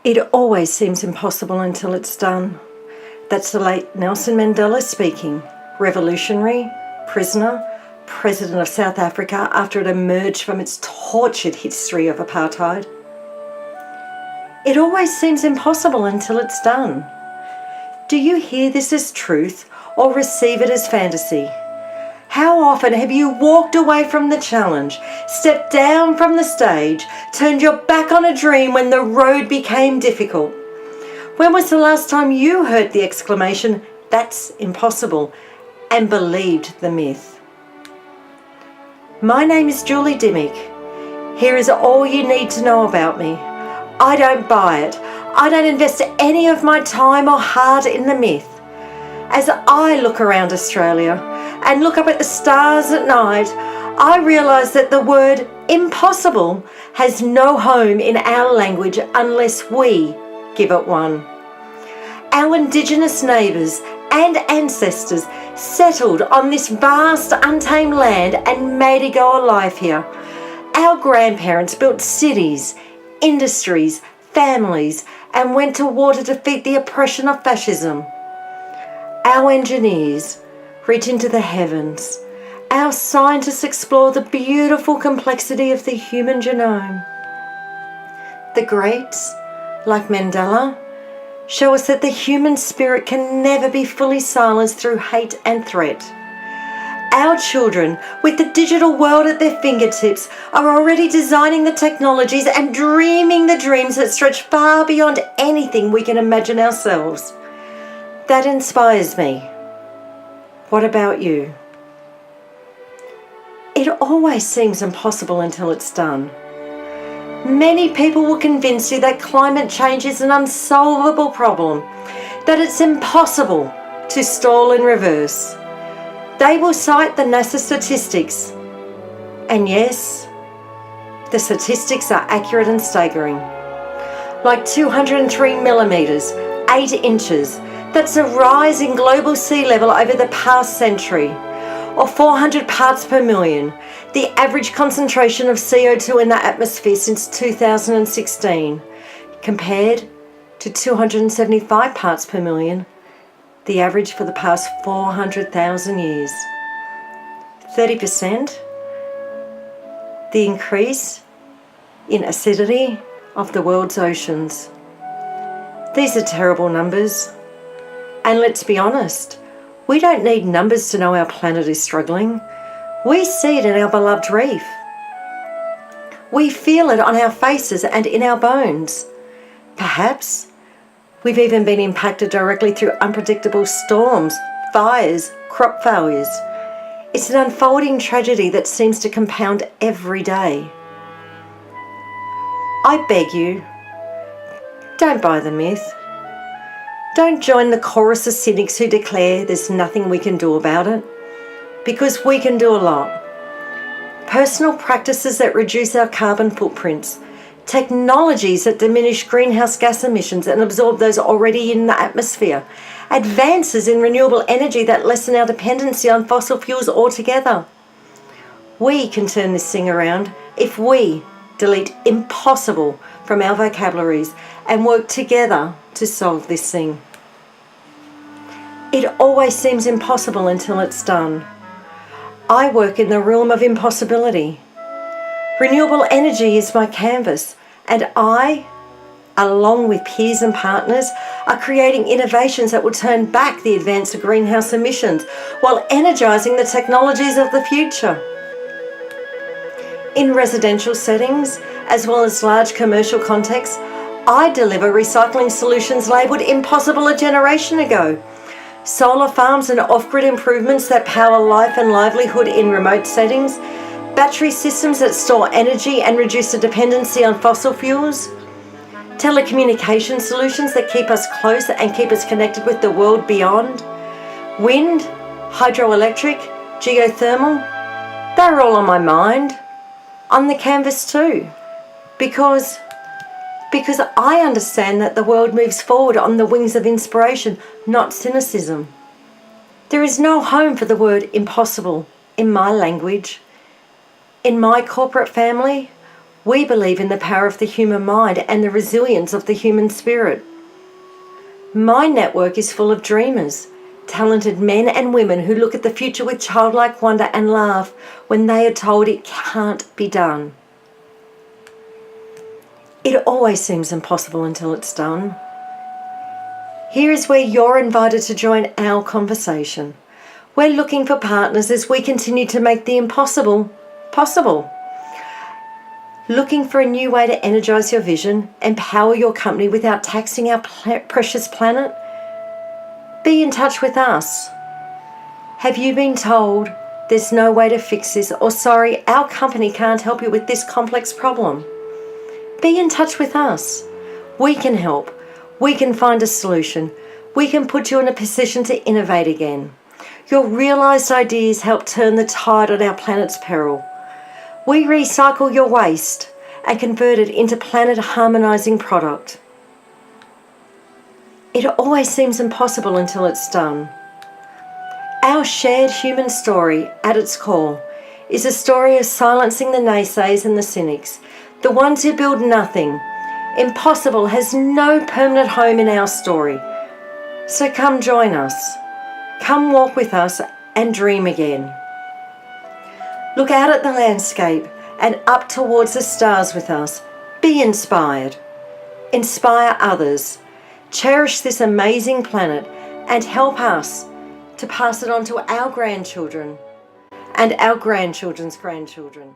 It always seems impossible until it's done. That's the late Nelson Mandela speaking. Revolutionary, prisoner, president of South Africa after it emerged from its tortured history of apartheid. It always seems impossible until it's done. Do you hear this as truth or receive it as fantasy? How often have you walked away from the challenge, stepped down from the stage, turned your back on a dream when the road became difficult? When was the last time you heard the exclamation, "That's impossible," and believed the myth? My name is Julie Dimmick. Here is all you need to know about me. I don't buy it. I don't invest any of my time or heart in the myth. As I look around Australia and look up at the stars at night, I realise that the word impossible has no home in our language unless we give it one. Our Indigenous neighbours and ancestors settled on this vast untamed land and made it go alive here. Our grandparents built cities, industries, families, and went to war to defeat the oppression of fascism. Our engineers reach into the heavens. Our scientists explore the beautiful complexity of the human genome. The greats, like Mandela, show us that the human spirit can never be fully silenced through hate and threat. Our children, with the digital world at their fingertips, are already designing the technologies and dreaming the dreams that stretch far beyond anything we can imagine ourselves. That inspires me. What about you? It always seems impossible until it's done. Many people will convince you that climate change is an unsolvable problem, that it's impossible to stall and reverse. They will cite the NASA statistics. And yes, the statistics are accurate and staggering. Like 203 millimetres, 8 inches, that's a rise in global sea level over the past century, or 400 parts per million, the average concentration of CO2 in the atmosphere since 2016, compared to 275 parts per million, the average for the past 400,000 years. 30%, the increase in acidity of the world's oceans. These are terrible numbers. And let's be honest, we don't need numbers to know our planet is struggling. We see it in our beloved reef. We feel it on our faces and in our bones. Perhaps we've even been impacted directly through unpredictable storms, fires, crop failures. It's an unfolding tragedy that seems to compound every day. I beg you, don't buy the myth. Don't join the chorus of cynics who declare there's nothing we can do about it, because we can do a lot. Personal practices that reduce our carbon footprints, technologies that diminish greenhouse gas emissions and absorb those already in the atmosphere, advances in renewable energy that lessen our dependency on fossil fuels altogether. We can turn this thing around if we delete impossible from our vocabularies and work together to solve this thing. It always seems impossible until it's done. I work in the realm of impossibility. Renewable energy is my canvas, and I, along with peers and partners, are creating innovations that will turn back the advance of greenhouse emissions while energising the technologies of the future. In residential settings, as well as large commercial contexts, I deliver recycling solutions labelled impossible a generation ago. Solar farms and off-grid improvements that power life and livelihood in remote settings, battery systems that store energy and reduce the dependency on fossil fuels, telecommunication solutions that keep us close and keep us connected with the world beyond, wind, hydroelectric, geothermal, they're all on my mind, on the canvas too, because I understand that the world moves forward on the wings of inspiration, not cynicism. There is no home for the word impossible in my language. In my corporate family, We believe in the power of the human mind and the resilience of the human spirit. My network is full of dreamers, talented men and women who look at the future with childlike wonder and laugh when they are told it can't be done. It always seems impossible until it's done. Here is where you're invited to join our conversation. We're looking for partners as we continue to make the impossible possible. Looking for a new way to energize your vision, empower your company without taxing our precious planet? Be in touch with us. Have you been told there's no way to fix this, or sorry, our company can't help you with this complex problem? Be in touch with us. We can help. We can find a solution. We can put you in a position to innovate again. Your realised ideas help turn the tide on our planet's peril. We recycle your waste and convert it into planet-harmonising product. It always seems impossible until it's done. Our shared human story, at its core, is a story of silencing the naysayers and the cynics, the ones who build nothing. Impossible has no permanent home in our story. So come join us. Come walk with us and dream again. Look out at the landscape and up towards the stars with us. Be inspired. Inspire others. Cherish this amazing planet and help us to pass it on to our grandchildren and our grandchildren's grandchildren.